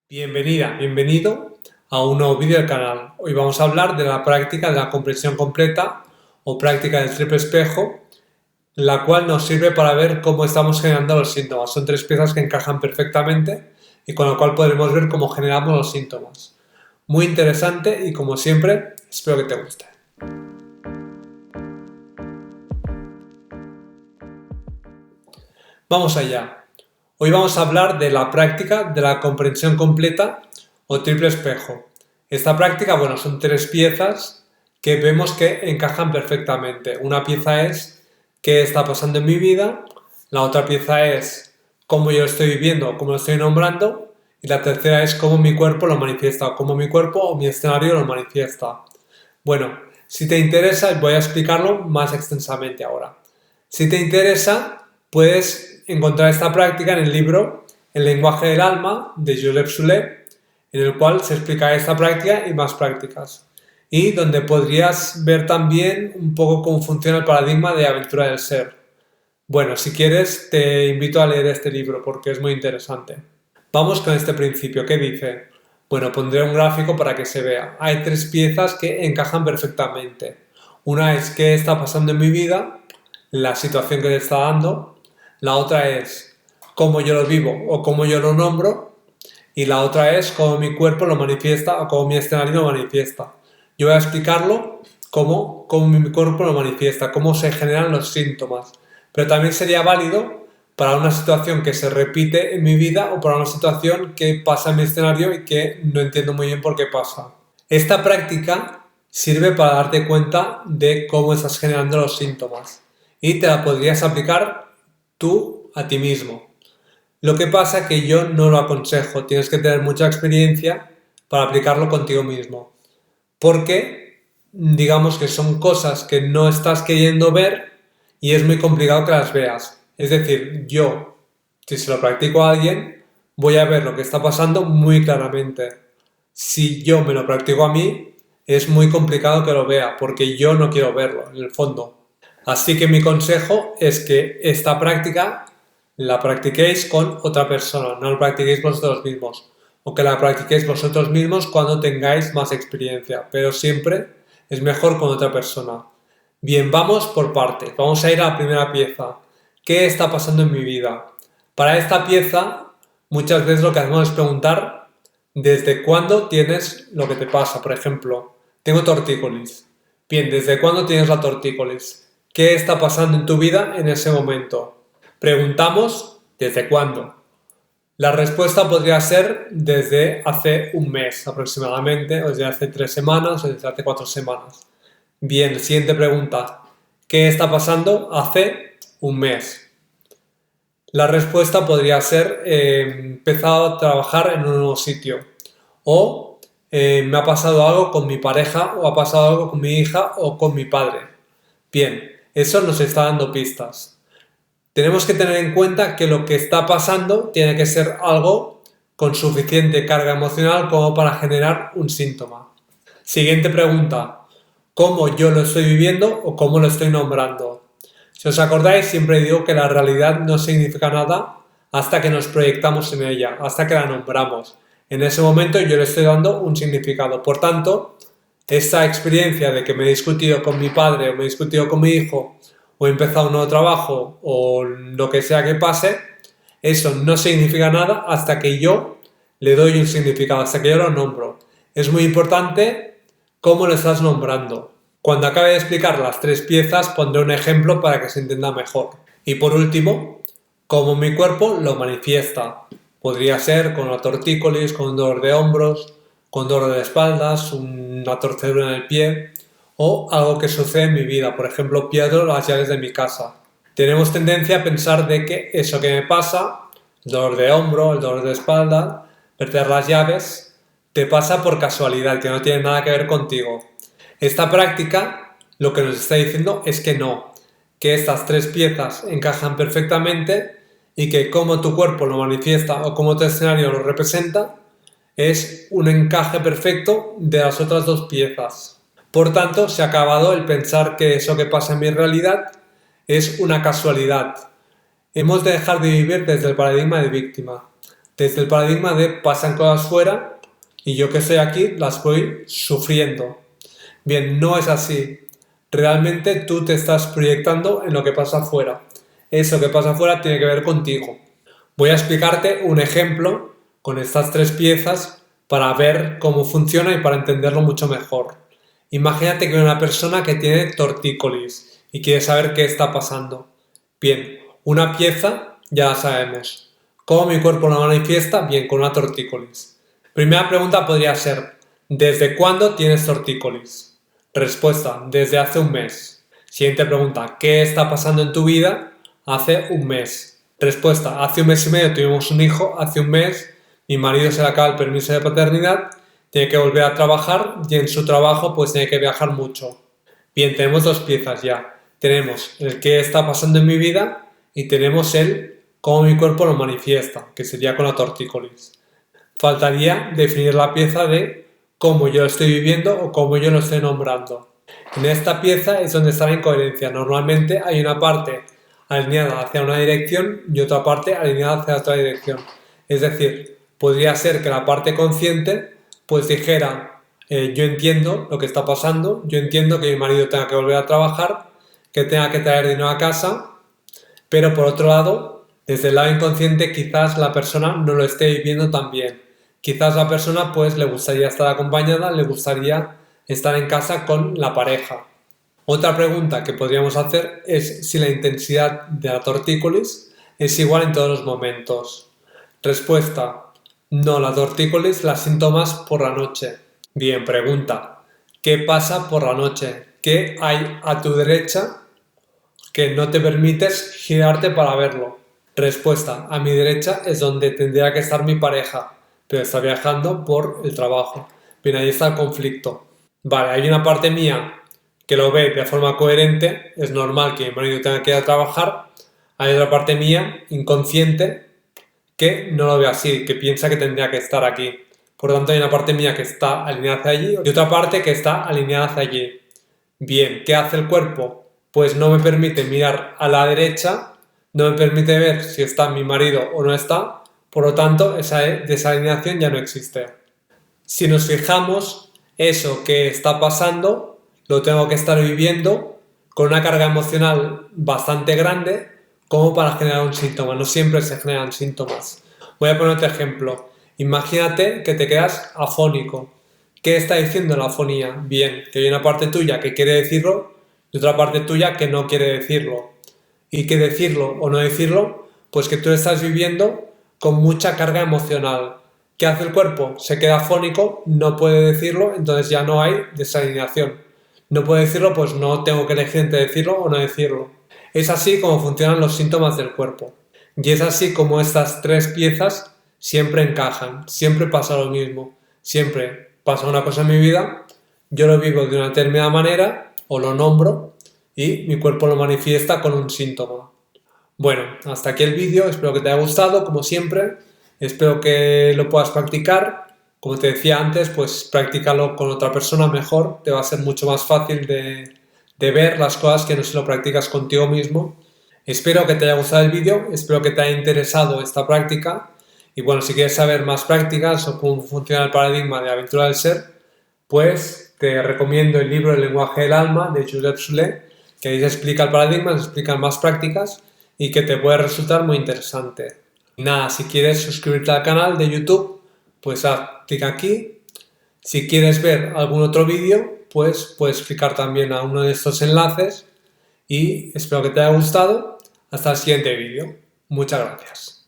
Bienvenida, bienvenido a un nuevo vídeo del canal. Hoy vamos a hablar de la práctica de la comprensión completa o práctica del triple espejo, la cual nos sirve para ver cómo estamos generando los síntomas. Son tres piezas que encajan perfectamente y con lo cual podremos ver cómo generamos los síntomas. Muy interesante y como siempre, espero que te guste. Vamos allá. Hoy vamos a hablar de la práctica de la comprensión completa o triple espejo. Esta práctica, son tres piezas que vemos que encajan perfectamente. Una pieza es qué está pasando en mi vida, la otra pieza es cómo yo lo estoy viviendo o cómo lo estoy nombrando, y la tercera es cómo mi cuerpo lo manifiesta, o cómo mi cuerpo o mi escenario lo manifiesta. Bueno, si te interesa, voy a explicarlo más extensamente ahora. Si te interesa, puedes encontrar esta práctica en el libro El lenguaje del alma de Joseph Soulet, en el cual se explica esta práctica y más prácticas, y donde podrías ver también un poco cómo funciona el paradigma de aventura del ser. Bueno, si quieres te invito a leer este libro porque es muy interesante. Vamos con este principio. ¿Qué dice? Bueno, pondré un gráfico para que se vea. Hay tres piezas que encajan perfectamente. Una es qué está pasando en mi vida, la situación que te está dando. La otra es cómo yo lo vivo o cómo yo lo nombro, y la otra es cómo mi cuerpo lo manifiesta o cómo mi escenario lo manifiesta. Yo voy a explicarlo cómo mi cuerpo lo manifiesta, cómo se generan los síntomas, pero también sería válido para una situación que se repite en mi vida o para una situación que pasa en mi escenario y que no entiendo muy bien por qué pasa. Esta práctica sirve para darte cuenta de cómo estás generando los síntomas y te la podrías aplicar tú a ti mismo. Lo que pasa es que yo no lo aconsejo, tienes que tener mucha experiencia para aplicarlo contigo mismo, porque digamos que son cosas que no estás queriendo ver y es muy complicado que las veas. Es decir, yo, si se lo practico a alguien, voy a ver lo que está pasando muy claramente. Si yo me lo practico a mí, es muy complicado que lo vea, porque yo no quiero verlo, en el fondo. Así que mi consejo es que esta práctica la practiquéis con otra persona, no la practiquéis vosotros mismos, o que la practiquéis vosotros mismos cuando tengáis más experiencia, pero siempre es mejor con otra persona. Bien, vamos por partes. Vamos a ir a la primera pieza. ¿Qué está pasando en mi vida? Para esta pieza, muchas veces lo que hacemos es preguntar ¿desde cuándo tienes lo que te pasa? Por ejemplo, tengo tortícolis. Bien, ¿desde cuándo tienes la tortícolis? ¿Qué está pasando en tu vida en ese momento? Preguntamos ¿desde cuándo? La respuesta podría ser desde hace un mes aproximadamente, o desde hace 3 semanas, o desde hace 4 semanas. Bien, siguiente pregunta. ¿Qué está pasando hace un mes? La respuesta podría ser he empezado a trabajar en un nuevo sitio, o me ha pasado algo con mi pareja, o ha pasado algo con mi hija o con mi padre. Bien, eso nos está dando pistas. Tenemos que tener en cuenta que lo que está pasando tiene que ser algo con suficiente carga emocional como para generar un síntoma. Siguiente pregunta. ¿Cómo yo lo estoy viviendo o cómo lo estoy nombrando? Si os acordáis, siempre digo que la realidad no significa nada hasta que nos proyectamos en ella, hasta que la nombramos. En ese momento yo le estoy dando un significado. Por tanto, esta experiencia de que me he discutido con mi padre o me he discutido con mi hijo o he empezado un nuevo trabajo o lo que sea que pase, eso no significa nada hasta que yo le doy un significado, hasta que yo lo nombro. Es muy importante cómo lo estás nombrando. Cuando acabe de explicar las tres piezas pondré un ejemplo para que se entienda mejor. Y por último, cómo mi cuerpo lo manifiesta. Podría ser con una tortícolis, con un dolor de hombros, con dolor de espaldas, una torcedura en el pie o algo que sucede en mi vida. Por ejemplo, pierdo las llaves de mi casa. Tenemos tendencia a pensar de que eso que me pasa, el dolor de hombro, el dolor de espalda, perder las llaves, te pasa por casualidad, que no tiene nada que ver contigo. Esta práctica lo que nos está diciendo es que no, que estas tres piezas encajan perfectamente y que cómo tu cuerpo lo manifiesta o cómo tu escenario lo representa es un encaje perfecto de las otras dos piezas. Por tanto, se ha acabado el pensar que eso que pasa en mi realidad es una casualidad. Hemos de dejar de vivir desde el paradigma de víctima. desde el paradigma de pasan cosas fuera y yo que estoy aquí las voy sufriendo. Bien, no es así. Realmente tú te estás proyectando en lo que pasa afuera. Eso que pasa afuera tiene que ver contigo. Voy a explicarte un ejemplo con estas tres piezas para ver cómo funciona y para entenderlo mucho mejor. Imagínate que hay una persona que tiene tortícolis y quiere saber qué está pasando. Bien, una pieza ya la sabemos. ¿Cómo mi cuerpo lo manifiesta? Bien, con una tortícolis. Primera pregunta podría ser, ¿desde cuándo tienes tortícolis? Respuesta, desde hace un mes. Siguiente pregunta, ¿qué está pasando en tu vida? Hace un mes. Respuesta, hace un mes y medio tuvimos un hijo, hace un mes mi marido se le acaba el permiso de paternidad, tiene que volver a trabajar y en su trabajo pues tiene que viajar mucho. Bien, tenemos dos piezas ya. Tenemos el qué está pasando en mi vida y tenemos el cómo mi cuerpo lo manifiesta, que sería con la tortícolis. Faltaría definir la pieza de cómo yo lo estoy viviendo o cómo yo lo estoy nombrando. En esta pieza es donde está la incoherencia. Normalmente hay una parte alineada hacia una dirección y otra parte alineada hacia otra dirección. Es decir, podría ser que la parte consciente pues dijera yo entiendo lo que está pasando, yo entiendo que mi marido tenga que volver a trabajar, que tenga que traer dinero a casa, pero por otro lado, desde el lado inconsciente quizás la persona no lo esté viviendo tan bien. Quizás la persona pues le gustaría estar acompañada, le gustaría estar en casa con la pareja. Otra pregunta que podríamos hacer es si la intensidad de la tortícolis es igual en todos los momentos. Respuesta, no, la tortícolis la siento más por la noche. Bien, pregunta, ¿qué pasa por la noche? ¿Qué hay a tu derecha que no te permites girarte para verlo? Respuesta, a mi derecha es donde tendría que estar mi pareja, pero está viajando por el trabajo. Bien, ahí está el conflicto. Vale, hay una parte mía que lo ve de forma coherente, es normal que mi marido tenga que ir a trabajar. Hay otra parte mía, inconsciente, que no lo ve así, que piensa que tendría que estar aquí. Por lo tanto, hay una parte mía que está alineada hacia allí y otra parte que está alineada hacia allí. Bien, ¿qué hace el cuerpo? Pues no me permite mirar a la derecha, no me permite ver si está mi marido o no está, por lo tanto, esa desalineación ya no existe. Si nos fijamos, eso que está pasando lo tengo que estar viviendo con una carga emocional bastante grande como para generar un síntoma. No siempre se generan síntomas. Voy a poner otro ejemplo. Imagínate que te quedas afónico. ¿Qué está diciendo la afonía? Bien, que hay una parte tuya que quiere decirlo y otra parte tuya que no quiere decirlo. ¿Y qué decirlo o no decirlo? Pues que tú estás viviendo con mucha carga emocional. ¿Qué hace el cuerpo? Se queda afónico, no puede decirlo, entonces ya no hay desalineación. No puede decirlo, pues no tengo que elegir entre decirlo o no decirlo. Es así como funcionan los síntomas del cuerpo. Y es así como estas tres piezas siempre encajan, siempre pasa lo mismo. Siempre pasa una cosa en mi vida, yo lo vivo de una determinada manera o lo nombro y mi cuerpo lo manifiesta con un síntoma. Bueno, hasta aquí el vídeo, espero que te haya gustado, como siempre, espero que lo puedas practicar. Como te decía antes, pues practícalo con otra persona mejor, te va a ser mucho más fácil de ver las cosas que no si lo practicas contigo mismo. Espero que te haya gustado el vídeo, espero que te haya interesado esta práctica y bueno, si quieres saber más prácticas o cómo funciona el paradigma de Aventura del Ser, pues te recomiendo el libro El lenguaje del alma de Joseph Soule, que ahí se explica el paradigma, se explican más prácticas y que te puede resultar muy interesante. Y nada, si quieres suscribirte al canal de YouTube, pues haz clic aquí. Si quieres ver algún otro vídeo, pues puedes clicar también a uno de estos enlaces y espero que te haya gustado. Hasta el siguiente vídeo. Muchas gracias.